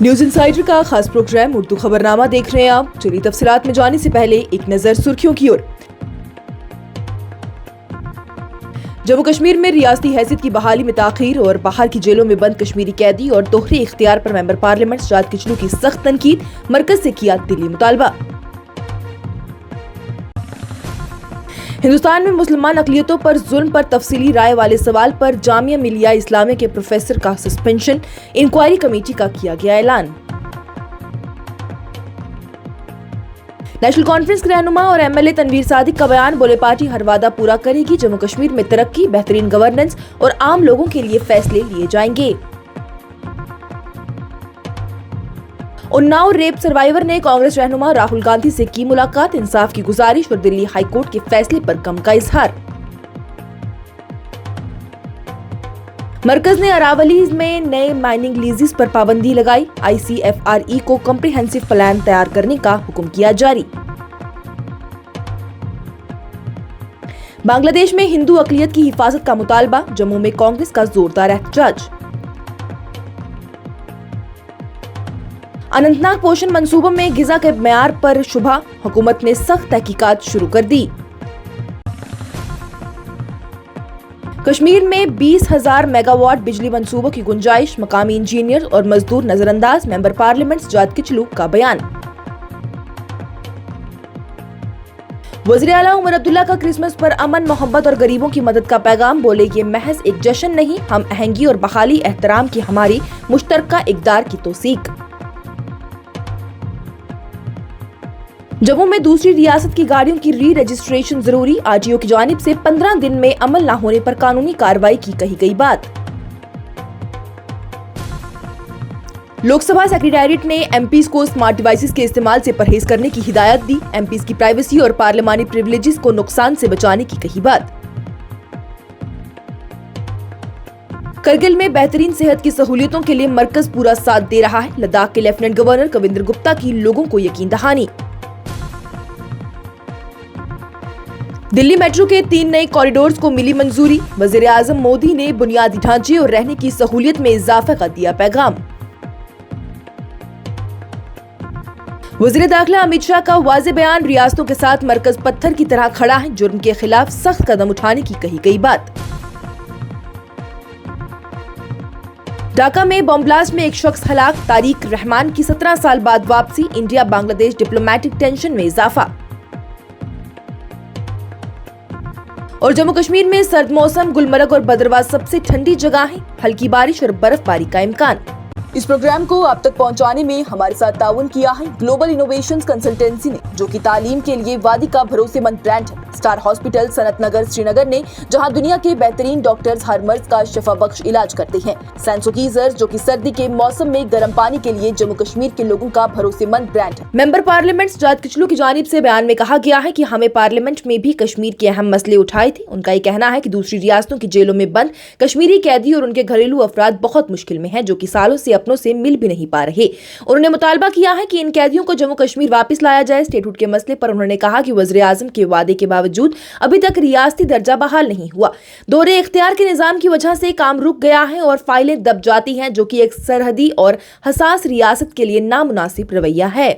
News insider का खास programme Urdu खबरनामा देख रहे हैं आप। चलिए तफसीलात में जाने से पहले एक नजर सुर्खियों की ओर। जम्मू कश्मीर में रियासती हैसियत की बहाली में ताखीर और बाहर की जेलों में बंद कश्मीरी कैदी और दोहरे इख्तियार पर मेंबर पार्लियामेंट सजाद किचलू की सख्त तनकीद, मरकज से किया दिल्ली मुतालबा। हिंदुस्तान में मुसलमान अक़लियतों पर जुल्म पर तफसीली राय वाले सवाल पर जामिया मिलिया इस्लामिया के प्रोफेसर का सस्पेंशन, इंक्वायरी कमेटी का किया गया ऐलान। नेशनल कॉन्फ्रेंस के रहनुमा और एमएलए तनवीर सादिक का बयान, बोले पार्टी हर वादा पूरा करेगी, जम्मू कश्मीर में तरक्की, बेहतरीन गवर्नेंस और आम लोगों के लिए फैसले लिए जाएंगे। उन्नाव रेप सर्वाइवर ने कांग्रेस रहनुमा राहुल गांधी से की मुलाकात, इंसाफ की गुजारिश और दिल्ली हाई कोर्ट के फैसले पर गम का इजहार। मरकज ने अरावली में नए माइनिंग लीजेस पर पाबंदी लगाई, ICFRE को कॉम्प्रिहेंसिव प्लान तैयार करने का हुक्म किया जारी। बांग्लादेश में हिंदू अक़लियत की हिफाजत का मुतालबा, जम्मू में कांग्रेस का जोरदार एहतजाज। अनंतनाग पोषण मंसूबों में गिज़ा के मेयार पर शुबा, हुकूमत ने सख्त तहकीकात शुरू कर दी। कश्मीर में 20,000 मेगावाट बिजली मंसूबों की गुंजाइश, मकामी इंजीनियर और मजदूर नजरअंदाज, मेंबर पार्लियामेंट सजाद किचलू का बयान। वज़ीर आला उमर अब्दुल्ला का क्रिसमस पर अमन, मोहब्बत और गरीबों की मदद का पैगाम, बोले ये महज एक जश्न नहीं, हम आहंगी और बहाली एहतराम की हमारी मुश्तरका इक़दार की तौसीक। जम्मू में दूसरी रियासत की गाड़ियों की री रजिस्ट्रेशन जरूरी, आरटीओ की जानिब से 15 दिन में अमल न होने पर कानूनी कार्रवाई की कही गई बात। लोकसभा सेक्रेटेरिएट ने एमपीज को स्मार्ट डिवाइसेस के इस्तेमाल से परहेज करने की हिदायत दी, एमपीज की प्राइवेसी और पार्लियामानी प्रिविलेजेस को नुकसान से बचाने की कही बात। करगिल में बेहतरीन सेहत की सहूलियतों के लिए मरकज पूरा साथ दे रहा है, लद्दाख के लेफ्टिनेंट गवर्नर कविंद्र गुप्ता की लोगों को यकीन दहानी। दिल्ली मेट्रो के 3 नए कॉरिडोर्स को मिली मंजूरी, वज़ीर आज़म मोदी ने बुनियादी ढांचे और रहने की सहूलियत में इजाफे का दिया पैगाम। वज़ीर दाखिला अमित शाह का वाज़ेह बयान, रियासतों के साथ मरकज पत्थर की तरह खड़ा है, जुर्म के खिलाफ सख्त कदम उठाने की कही गई बात। ढाका में बम ब्लास्ट में एक शख्स हलाक, तारिक रहमान की 17 साल बाद वापसी, इंडिया बांग्लादेश डिप्लोमेटिक टेंशन में इजाफा। और जम्मू कश्मीर में सर्द मौसम, गुलमर्ग और भद्रवाह सबसे ठंडी जगह है, हल्की बारिश और बर्फबारी का इम्कान। इस प्रोग्राम को आप तक पहुंचाने में हमारे साथ ताउन किया है ग्लोबल इनोवेशंस कंसल्टेंसी ने, जो कि तालीम के लिए वादी का भरोसेमंद ब्रांड है। स्टार हॉस्पिटल सनत नगर श्रीनगर ने, जहां दुनिया के बेहतरीन डॉक्टर्स हर मर्ज का शफा बख्श इलाज करते हैं। सेंसोगीजर, जो कि सर्दी के मौसम में गर्म पानी के लिए जम्मू कश्मीर के लोगों का भरोसेमंद ब्रांड है। मेंबर पार्लियामेंट सजाद किचलू की जानिब से बयान में कहा गया है कि हमें पार्लियामेंट में भी कश्मीर के अहम मसले उठाए थे। उनका ये कहना है कि दूसरी रियासतों की जेलों में बंद कश्मीरी कैदी और उनके घरेलू अफराद बहुत मुश्किल में हैं, जो कि सालों से अपनों से मिल भी नहीं पा रहे। उन्होंने मुतालबा किया है कि इन कैदियों को जम्मू कश्मीर वापस लाया जाए। स्टेटहुड के मसले पर उन्होंने कहा कि वज़ीर आज़म के वादे के बावजूद अभी तक रियासती दर्जा बहाल नहीं हुआ। दोहरे इख्तियार के निजाम की वजह से काम रुक गया है और फाइलें दब जाती हैं, जो कि एक सरहदी और हसास रियासत के लिए नामुनासिब रवैया है।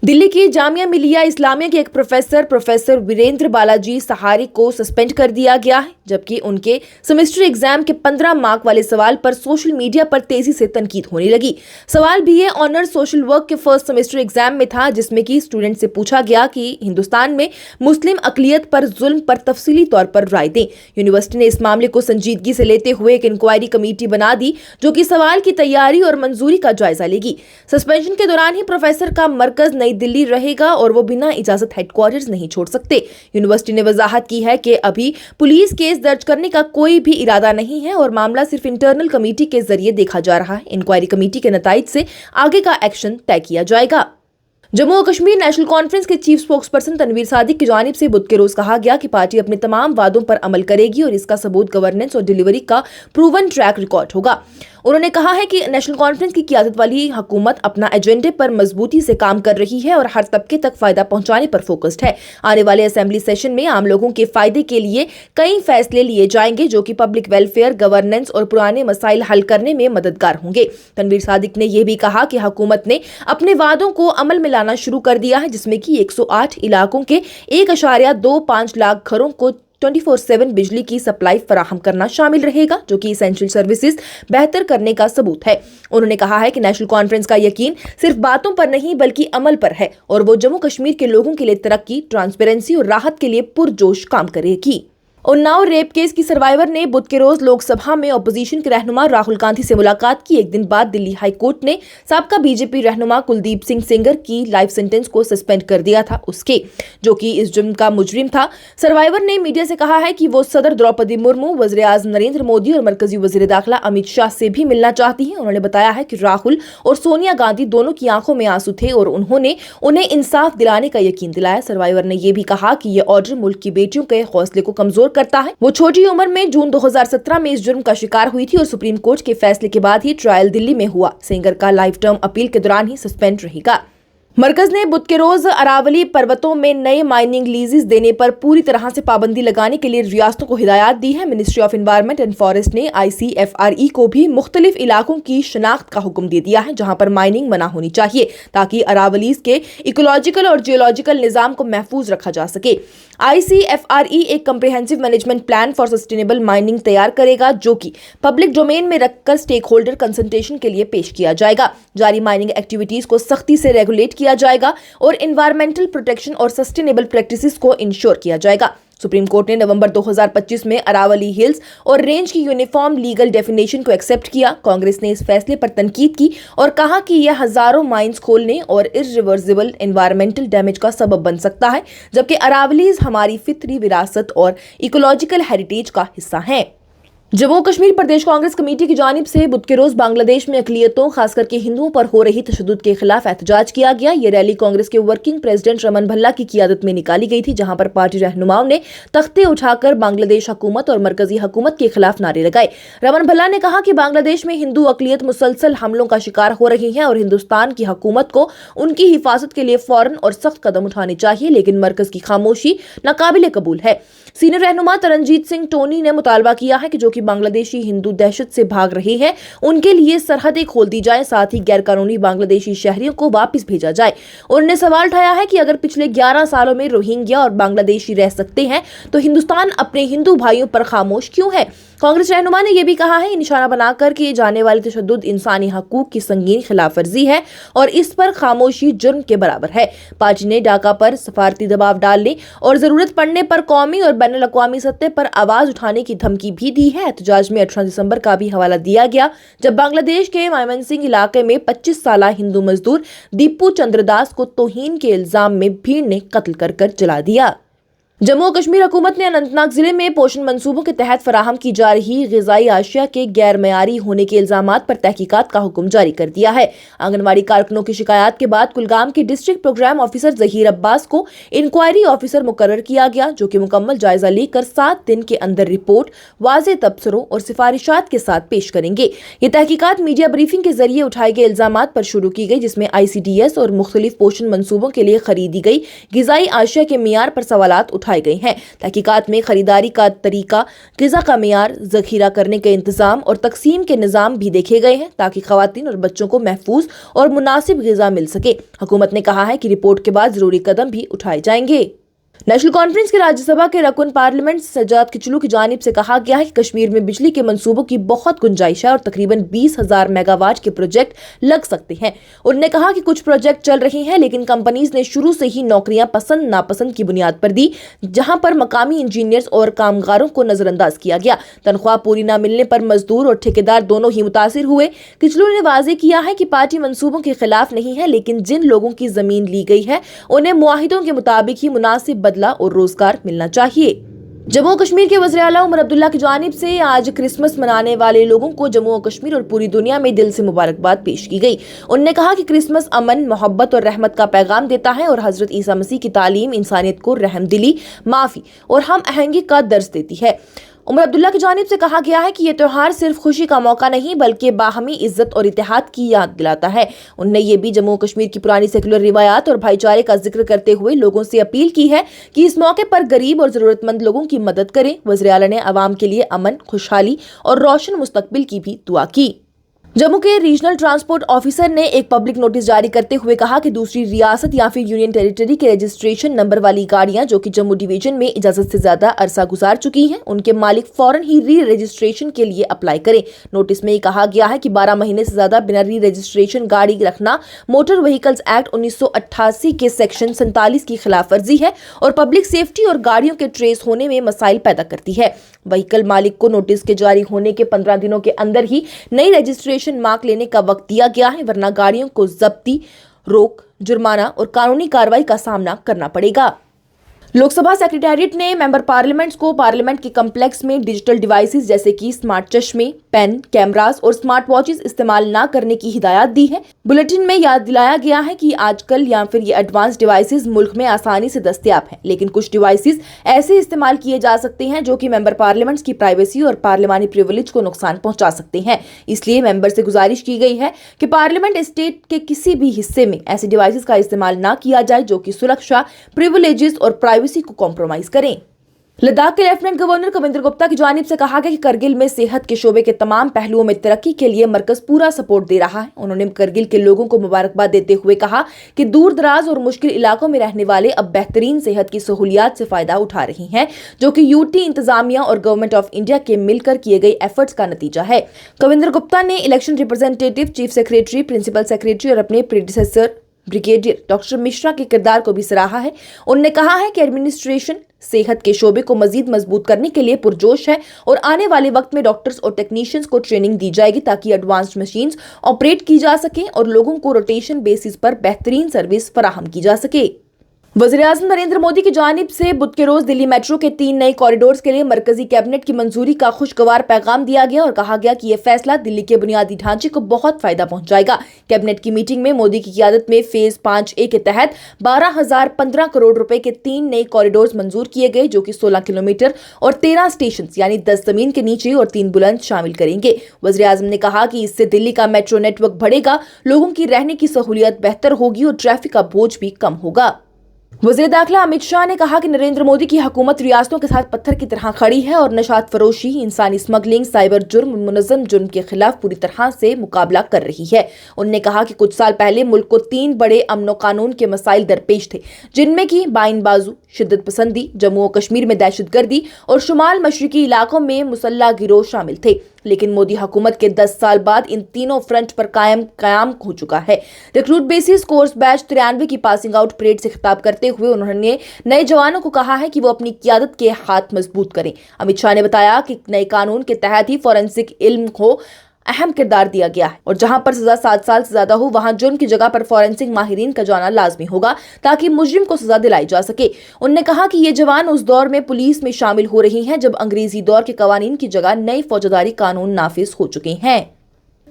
दिल्ली की जामिया मिलिया इस्लामिया के एक प्रोफेसर वीरेंद्र बालाजी सहारे को सस्पेंड कर दिया गया है, जबकि उनके सेमेस्टर एग्जाम के 15 मार्क वाले सवाल पर सोशल मीडिया पर तेजी से तनकीद होने लगी। सवाल BA ऑनर्स सोशल वर्क के फर्स्ट सेमेस्टर एग्जाम में था, जिसमें कि स्टूडेंट से पूछा गया कि हिंदुस्तान में मुस्लिम अक़लियत पर जुल्म पर तफसीली तौर पर राय दें। यूनिवर्सिटी ने इस मामले को संजीदगी से लेते हुए एक इंक्वायरी कमेटी बना दी, जो कि सवाल की तैयारी और मंजूरी का जायजा लेगी। सस्पेंशन के दौरान ही प्रोफेसर का मरकज नई दिल्ली रहेगा और वो बिना इजाजत हेडक्वार्टर्स नहीं छोड़ सकते। यूनिवर्सिटी ने वजाहत की है कि अभी पुलिस केस दर्ज करने का कोई भी इरादा नहीं है और मामला सिर्फ इंटरनल कमेटी के जरिए देखा जा रहा है। इंक्वायरी कमेटी के नताइज से आगे का एक्शन तय किया जाएगा। जम्मू और कश्मीर नेशनल कॉन्फ्रेंस के चीफ स्पोक्सपर्सन तनवीर सादिक की जानिब से बुध के रोज कहा गया कि पार्टी अपने तमाम वादों पर अमल करेगी और इसका सबूत गवर्नेंस और डिलीवरी का प्रूवन ट्रैक रिकॉर्ड होगा। انہوں نے کہا ہے کہ نیشنل کانفرنس کی قیادت والی حکومت اپنا ایجنڈے پر مضبوطی سے کام کر رہی ہے اور ہر طبقے تک فائدہ پہنچانے پر فوکسڈ ہے۔ آنے والے اسمبلی سیشن میں عام لوگوں کے فائدے کے لیے کئی فیصلے لیے جائیں گے جو کہ پبلک ویلفیئر، گورننس اور پرانے مسائل حل کرنے میں مددگار ہوں گے۔ تنویر صادق نے یہ بھی کہا کہ حکومت نے اپنے وعدوں کو عمل میں لانا شروع کر دیا ہے، جس میں کہ 108 علاقوں کے 1.25 لاکھ گھروں کو 24/7 بجلی کی سپلائی فراہم کرنا شامل رہے گا، جو کہ اسینشل سروسز بہتر کرنے کا ثبوت ہے۔ انہوں نے کہا ہے کہ نیشنل کانفرنس کا یقین صرف باتوں پر نہیں بلکہ عمل پر ہے اور وہ جموں کشمیر کے لوگوں کے لیے ترقی، ٹرانسپیرنسی اور راحت کے لیے پرجوش کام کرے گی۔ اناؤ ریپ کیس کی سروائیور نے بدھ کے روز لوک سبھا میں اپوزیشن کے رہنما راہل گاندھی سے ملاقات کی۔ ایک دن بعد دلی ہائی کورٹ نے سابقہ بی جے پی رہنما کلدیپ سنگھ سینگر کی لائف سینٹنس کو سسپینڈ کر دیا تھا، اس کے جو کہ اس جرم کا مجرم تھا۔ سروائیور نے میڈیا سے کہا ہے کہ وہ صدر دروپدی مرمو، وزیر اعظم نریندر مودی اور مرکزی وزیر داخلہ امت شاہ سے بھی ملنا چاہتی ہیں۔ انہوں نے بتایا ہے کہ راہل اور سونیا گاندھی دونوں کی آنکھوں میں آنسو تھے اور انہوں نے انہیں انصاف دلانے کا یقین دلایا۔ سروائیور نے یہ بھی کہا کہ یہ آرڈر ملک کی بیٹیوں کے حوصلے کو کمزور کرتا ہے۔ وہ چھوٹی عمر میں جون 2017 میں اس جرم کا شکار ہوئی تھی اور سپریم کورٹ کے فیصلے کے بعد ہی ٹرائل دلی میں ہوا۔ سینگر کا لائف ٹرم اپیل کے دوران ہی سسپینڈ رہے گا۔ مرکز نے بدھ کے روز اراولی پروتوں میں نئے مائننگ لیزز دینے پر پوری طرح سے پابندی لگانے کے لیے ریاستوں کو ہدایات دی ہے۔ Ministry of environment and forest نے ICFRE کو بھی مختلف علاقوں کی شناخت کا حکم دے دیا ہے جہاں پر مائننگ منع ہونی چاہیے تاکہ اراولیز کے ایکولوجیکل اور جیولوجیکل نظام کو محفوظ رکھا جا سکے۔ ICFRE ایک comprehensive management plan for sustainable mining تیار کرے گا جو کہ پبلک ڈومین میں رکھ کر سٹیک ہولڈر کنسلٹیشن کے لیے پیش کیا جائے گا۔ جاری مائننگ ایکٹیویٹیز کو سختی سے ریگولیٹ کیا جائے گا اور انوائرمنٹل پروٹیکشن اور سسٹینیبل پریکٹسز کو انشور کیا جائے گا۔ سپریم کورٹ نے نومبر 2025 میں اراولی ہلز اور رینج کی یونیفارم لیگل ڈیفینیشن کو ایکسپٹ کیا۔ کانگریس نے اس فیصلے پر تنقید کی اور کہا کہ یہ ہزاروں مائنز کھولنے اور irreversible انوائرمنٹل ڈیمیج کا سبب بن سکتا ہے، جبکہ اراولیز ہماری فطری وراثت اور ایکولوجیکل ہیریٹیج کا حصہ ہیں۔ جموں کشمیر پردیش کانگریس کمیٹی کی جانب سے بدھ کے روز بنگلہ دیش میں اقلیتوں خاص کر کے ہندوؤں پر ہو رہی تشدد کے خلاف احتجاج کیا گیا۔ یہ ریلی کانگریس کے ورکنگ پریزیڈنٹ رمن بھلا کی قیادت میں نکالی گئی تھی، جہاں پر پارٹی رہنماؤں نے تختے اٹھا کر بنگلہ دیش حکومت اور مرکزی حکومت کے خلاف نعرے لگائے۔ رمن بھلا نے کہا کہ بنگلہ دیش میں ہندو اقلیت مسلسل حملوں کا شکار ہو رہی ہے اور ہندوستان کی حکومت کو ان کی حفاظت کے لیے فوراً اور سخت قدم اٹھانے چاہیے، لیکن مرکز کی خاموشی ناقابل قبول ہے۔ سینئر رہنما ترنجیت سنگھ ٹونی نے مطالبہ کیا ہے کہ جو کہ بنگلہ دیشی ہندو دہشت سے بھاگ رہے ہیں ان کے لیے سرحدیں کھول دی جائیں، ساتھ ہی غیر قانونی بنگلہ دیشی شہریوں کو واپس بھیجا جائے۔ انہوں نے سوال اٹھایا ہے کہ اگر پچھلے 11 سالوں میں روہنگیا اور بنگلہ دیشی رہ سکتے ہیں تو ہندوستان اپنے ہندو بھائیوں پر خاموش کیوں ہے؟ کانگریس رہنما نے یہ بھی کہا ہے نشانہ بنا کر کیے جانے والی تشدد انسانی حقوق کی سنگین خلاف ورزی ہے اور اس پر خاموشی جرم کے برابر ہے۔ پارٹی نے ڈھاکہ پر سفارتی دباؤ ڈالنے اور ضرورت پڑنے پر قومی اور بین الاقوامی سطح پر آواز اٹھانے کی دھمکی بھی دی ہے۔ احتجاج میں 18 دسمبر کا بھی حوالہ دیا گیا جب بنگلہ دیش کے مائمن سنگھ علاقے میں 25 سالہ ہندو مزدور دیپو چندر داس کو توہین کے الزام میں بھیڑ نے قتل کر جلا دیا۔ جموں و کشمیر حکومت نے اننت ناگ ضلع میں پوشن منصوبوں کے تحت فراہم کی جا رہی غذائی اشیاء کے غیر معیاری ہونے کے الزامات پر تحقیقات کا حکم جاری کر دیا ہے۔ آنگن واڑی کارکنوں کی شکایات کے بعد کلگام کے ڈسٹرکٹ پروگرام آفیسر ظہیر عباس کو انکوائری آفیسر مقرر کیا گیا، جو کہ مکمل جائزہ لے کر 7 دن کے اندر رپورٹ واضح تبصروں اور سفارشات کے ساتھ پیش کریں گے۔ یہ تحقیقات میڈیا بریفنگ کے ذریعے اٹھائے گئے الزامات پر شروع کی گئی، جس میں ICDS اور مختلف پوشن منصوبوں کے لیے خریدی گئی غذائی اشیاء کے معیار پر سوالات اٹھائے گئے ہیں۔ تحقیقات میں خریداری کا طریقہ، غذا کا معیار، ذخیرہ کرنے کے انتظام اور تقسیم کے نظام بھی دیکھے گئے ہیں تاکہ خواتین اور بچوں کو محفوظ اور مناسب غذا مل سکے۔ حکومت نے کہا ہے کہ رپورٹ کے بعد ضروری قدم بھی اٹھائے جائیں گے۔ نیشنل کانفرنس کے راجیہ سبھا کے رکن پارلیمنٹ سجاد کچلو کی جانب سے کہا گیا ہے کہ کشمیر میں بجلی کے منصوبوں کی بہت گنجائش ہے اور تقریباً 20,000 میگا واٹ کے پروجیکٹ لگ سکتے ہیں۔ انہوں نے کہا کہ کچھ پروجیکٹ چل رہے ہیں لیکن کمپنیز نے شروع سے ہی نوکریاں پسند ناپسند کی بنیاد پر دی، جہاں پر مقامی انجینئرز اور کامگاروں کو نظر انداز کیا گیا۔ تنخواہ پوری نہ ملنے پر مزدور اور ٹھیکیدار دونوں ہی متاثر ہوئے۔ کچلو نے واضح کیا ہے کہ پارٹی منصوبوں کے خلاف نہیں ہے، لیکن جن لوگوں کی زمین لی گئی ہے انہیں معاہدوں کے مطابق ہی مناسب بدلہ اور روزگار ملنا چاہیے۔ جموں و کشمیر کے وزیر اعلیٰ عمر عبداللہ کی جانب سے آج کرسمس منانے والے لوگوں کو جموں و کشمیر اور پوری دنیا میں دل سے مبارکباد پیش کی گئی۔ انہوں نے کہا کہ کرسمس امن، محبت اور رحمت کا پیغام دیتا ہے اور حضرت عیسیٰ مسیح کی تعلیم انسانیت کو رحم دلی، معافی اور ہم آہنگی کا درس دیتی ہے۔ उमर अब्दुल्ला की जानिब से कहा गया है कि ये त्योहार सिर्फ खुशी का मौका नहीं बल्कि बाहमी इज्जत और इत्तेहाद की याद दिलाता है। उन्होंने ये भी जम्मू कश्मीर की पुरानी सेकुलर रिवायात और भाईचारे का जिक्र करते हुए लोगों से अपील की है कि इस मौके पर गरीब और जरूरतमंद लोगों की मदद करें। वज़ीर आला ने अवाम के लिए अमन, खुशहाली और रोशन मुस्तकबिल की भी दुआ की। जम्मू के रीजनल ट्रांसपोर्ट ऑफिसर ने एक पब्लिक नोटिस जारी करते हुए कहा कि दूसरी रियासत या फिर यूनियन टेरिटरी के रजिस्ट्रेशन नंबर वाली गाड़ियां जो कि जम्मू डिवीजन में इजाजत से ज्यादा अरसा गुजार चुकी हैं, उनके मालिक फौरन ही री रजिस्ट्रेशन के लिए अप्लाई करें। नोटिस में कहा गया है कि 12 महीने से ज्यादा बिना री रजिस्ट्रेशन गाड़ी रखना मोटर व्हीकल्स एक्ट 1988 के सेक्शन 47 की खिलाफ वर्जी है और पब्लिक सेफ्टी और गाड़ियों के ट्रेस होने में मसाइल पैदा करती है। व्हीकल मालिक को नोटिस के जारी होने के 15 दिनों के अंदर ही नई रजिस्ट्रेशन मार्क लेने का वक्त दिया गया है, वरना गाड़ियों को जब्ती, रोक, जुर्माना और कानूनी कार्रवाई का सामना करना पड़ेगा। लोकसभा सेक्रेटेरिएट ने मेंबर पार्लियामेंट्स को पार्लियामेंट के कम्प्लेक्स में डिजिटल डिवाइसेस जैसे कि स्मार्ट चश्मे, पेन, कैमरास और स्मार्ट वॉचेस इस्तेमाल न करने की हिदायत दी है। बुलेटिन में याद दिलाया गया है कि आजकल या फिर ये एडवांस डिवाइसेस मुल्क में आसानी से दस्तयाब हैं, लेकिन कुछ डिवाइसेस ऐसे इस्तेमाल किए जा सकते हैं जो कि मेंबर पार्लियामेंट्स की प्राइवेसी और पार्लियामानी प्रिविलेज को नुकसान पहुंचा सकते हैं। इसलिए मेंबर से गुजारिश की गई है कि पार्लियामेंट स्टेट के किसी भी हिस्से में ऐसे डिवाइसेस का इस्तेमाल न किया जाए जो कि सुरक्षा, प्रिविलेजेस और प्राइवेसी को कॉम्प्रोमाइज करें। लद्दाख के लेफ्टिनेंट गवर्नर कविंद्र गुप्ता की जानिब से कहा गया कि करगिल में सेहत के शोबे के तमाम पहलुओं में तरक्की के लिए मरकज पूरा सपोर्ट दे रहा है। उन्होंने करगिल के लोगों को मुबारकबाद देते हुए कहा कि दूर दराज और मुश्किल इलाकों में रहने वाले अब बेहतरीन सेहत की सहूलियात से फायदा उठा रही हैं, जो कि यूटी इंतजामिया और गवर्नमेंट ऑफ इंडिया के मिलकर किए गए एफर्ट्स का नतीजा है। कविंद्र गुप्ता ने election representative, chief secretary, principal secretary और अपने प्रेडिसेसर ब्रिगेडियर डॉक्टर मिश्रा के किरदार को भी सराहा है। उन्होंने कहा है कि एडमिनिस्ट्रेशन सेहत के शोबे को मजीद मजबूत करने के लिए पुरजोश है और आने वाले वक्त में डॉक्टर्स और टेक्नीशियंस को ट्रेनिंग दी जाएगी ताकि एडवांस्ड मशीन्स ऑपरेट की जा सके और लोगों को रोटेशन बेसिस पर बेहतरीन सर्विस फराहम की जा सके। वज़ीर-ए-आज़म नरेंद्र मोदी की जानिब से बुध के रोज दिल्ली मेट्रो के 3 नए कॉरिडोर्स के लिए मरकजी कैबिनेट की मंजूरी का खुशगवार पैगाम दिया गया और कहा गया कि यह फैसला दिल्ली के बुनियादी ढांचे को बहुत फायदा पहुंचाएगा। कैबिनेट की मीटिंग में मोदी की क़ियादत में फेज 5A के तहत 12,015 करोड़ रुपए के 3 नए कॉरिडोर्स मंजूर किए गए, जो कि 16 किलोमीटर और 13 स्टेशन यानी 10 जमीन के नीचे और 3 बुलंद शामिल करेंगे। वज़ीर-ए-आज़म ने कहा कि इससे दिल्ली का मेट्रो नेटवर्क बढ़ेगा, लोगों की रहने की सहूलियत बेहतर होगी और ट्रैफिक का बोझ भी कम होगा। वज़ीर दाखिला अमित शाह ने कहा कि नरेंद्र मोदी की हुकूमत रियासतों के साथ पत्थर की तरह खड़ी है और नशात फरोशी, इंसानी स्मगलिंग, साइबर जुर्म, मुनज़्ज़म जुर्म के खिलाफ पूरी तरह से मुकाबला कर रही है। उन्होंने कहा कि कुछ साल पहले मुल्क को 3 बड़े अमन कानून के मसाइल दरपेश थे, जिनमें कि बाइन बाजू, शिद्दत पसंदी, जम्मू और कश्मीर में दहशतगर्दी और शुमाल मशरिकी इलाकों में मुसल्लह गिरोह शामिल थे। लेकिन मोदी हुकूमत के 10 साल बाद इन तीनों फ्रंट पर कायम हो चुका है। रिक्रूट बेसिस कोर्स बैच 93 की पासिंग आउट परेड से खिताब करते हुए उन्होंने नए जवानों को कहा है कि वो अपनी क़ियादत के हाथ मजबूत करें। अमित शाह ने बताया कि नए कानून के तहत ही फॉरेंसिक इल्म को अहम किरदार दिया गया है और जहां पर सजा 7 साल से ज्यादा हो वहां जुर्म की जगह पर फॉरेंसिक माहिरीन का जाना लाजमी होगा ताकि मुजरिम को सजा दिलाई जा सके। उन्होंने कहा कि ये जवान उस दौर में पुलिस में शामिल हो रही हैं जब अंग्रेजी दौर के कवानीन की जगह नए फौजदारी कानून नाफिज हो चुके हैं।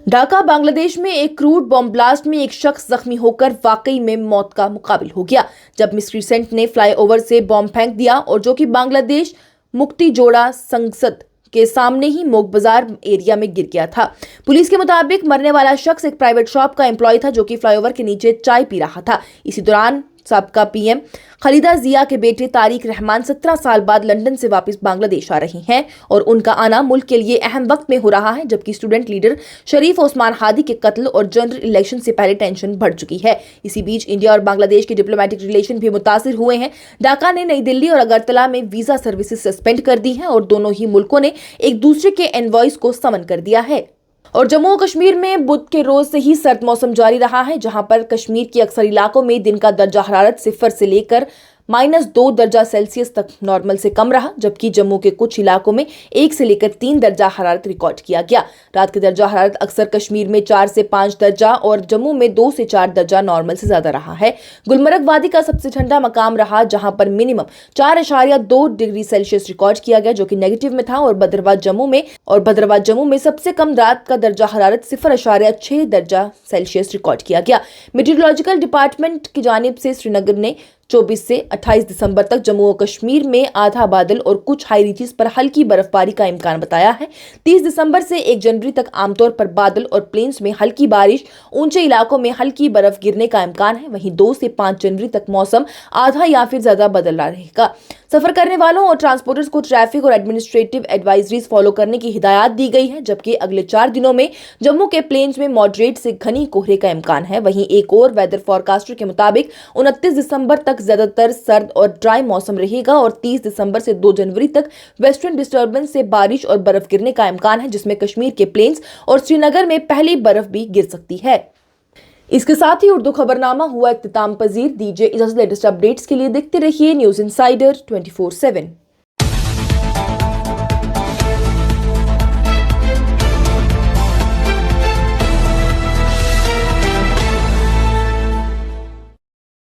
ढाका बांग्लादेश में एक क्रूड बॉम्ब ब्लास्ट में एक शख्स जख्मी होकर वाकई में मौत का मुकाबिल हो गया जब मिसक्रीसेंट ने फ्लाईओवर से बॉम्ब फेंक दिया और जो कि बांग्लादेश मुक्ति जोड़ा संसद के सामने ही मोग बाजार एरिया में गिर गया था। पुलिस के मुताबिक मरने वाला शख्स एक प्राइवेट शॉप का एम्प्लॉय था जो कि फ्लाईओवर के नीचे चाय पी रहा था। इसी दौरान साबका पीएम खालिदा जिया के बेटे तारिक रहमान 17 साल बाद लंदन से वापस बांग्लादेश आ रही हैं और उनका आना मुल्क के लिए अहम वक्त में हो रहा है, जबकि स्टूडेंट लीडर शरीफ ओस्मान हादी के कत्ल और जनरल इलेक्शन से पहले टेंशन बढ़ चुकी है। इसी बीच इंडिया और बांग्लादेश के डिप्लोमेटिक रिलेशन भी मुतासिर हुए हैं। ढाका ने नई दिल्ली और अगरतला में वीजा सर्विसेज सस्पेंड कर दी हैं और दोनों ही मुल्कों ने एक दूसरे के एनवॉइस को समन कर दिया है। और जम्मू और कश्मीर में बुध के रोज से ही सर्द मौसम जारी रहा है, जहां पर कश्मीर के अक्सर इलाकों में दिन का दर्जा हरारत 0 से लेकर -2 दर्जा सेल्सियस तक नॉर्मल से कम रहा, जबकि जम्मू के कुछ इलाकों में 1 से लेकर 3 दर्जा हरारत रिकॉर्ड किया गया। रात के दर्जा हरारत अक्सर कश्मीर में 4 से 5 दर्जा और जम्मू में 2 से 4 दर्जा नॉर्मल से ज्यादा रहा है। गुलमर्ग वादी का सबसे ठंडा मकाम रहा, जहां पर मिनिमम 4.2 डिग्री सेल्सियस रिकॉर्ड किया गया, जो कि नेगेटिव में था। और भद्रवाह जम्मू में सबसे कम रात का दर्जा हरारत 0.6 दर्जा सेल्सियस रिकॉर्ड किया गया। मेट्रोलॉजिकल डिपार्टमेंट की जानिब से श्रीनगर ने 24 से 28 दिसंबर तक जम्मू और कश्मीर में आधा बादल और कुछ हाई रीचेस पर हल्की बर्फबारी का इम्कान बताया है। 30 दिसंबर से 1 जनवरी तक आमतौर पर बादल और प्लेन्स में हल्की बारिश, ऊंचे इलाकों में हल्की बर्फ गिरने का इम्कान है। वहीं 2 से 5 जनवरी तक मौसम आधा या फिर ज्यादा बदला रहेगा। सफर करने वालों और ट्रांसपोर्टर्स को ट्रैफिक और एडमिनिस्ट्रेटिव एडवाइजरीज फॉलो करने की हिदायत दी गई है, जबकि अगले 4 दिनों में जम्मू के प्लेन्स में मॉडरेट से घनी कोहरे का इम्कान है। वहीं एक और वेदर फोरकास्टर के मुताबिक 29 दिसंबर तक ज्यादातर सर्द और ड्राई मौसम रहेगा और 30 दिसंबर से 2 जनवरी तक वेस्टर्न डिस्टर्बेंस से बारिश और बर्फ गिरने का इम्कान है, जिसमें कश्मीर के प्लेन्स और श्रीनगर में पहली बर्फ भी गिर सकती है। इसके साथ ही उर्दू खबरनामा हुआ इख्तिताम पजीर। दीजिए इजाजत। लेटेस्ट अपडेट्स के लिए देखते रहिए न्यूज़ इनसाइडर 24/7।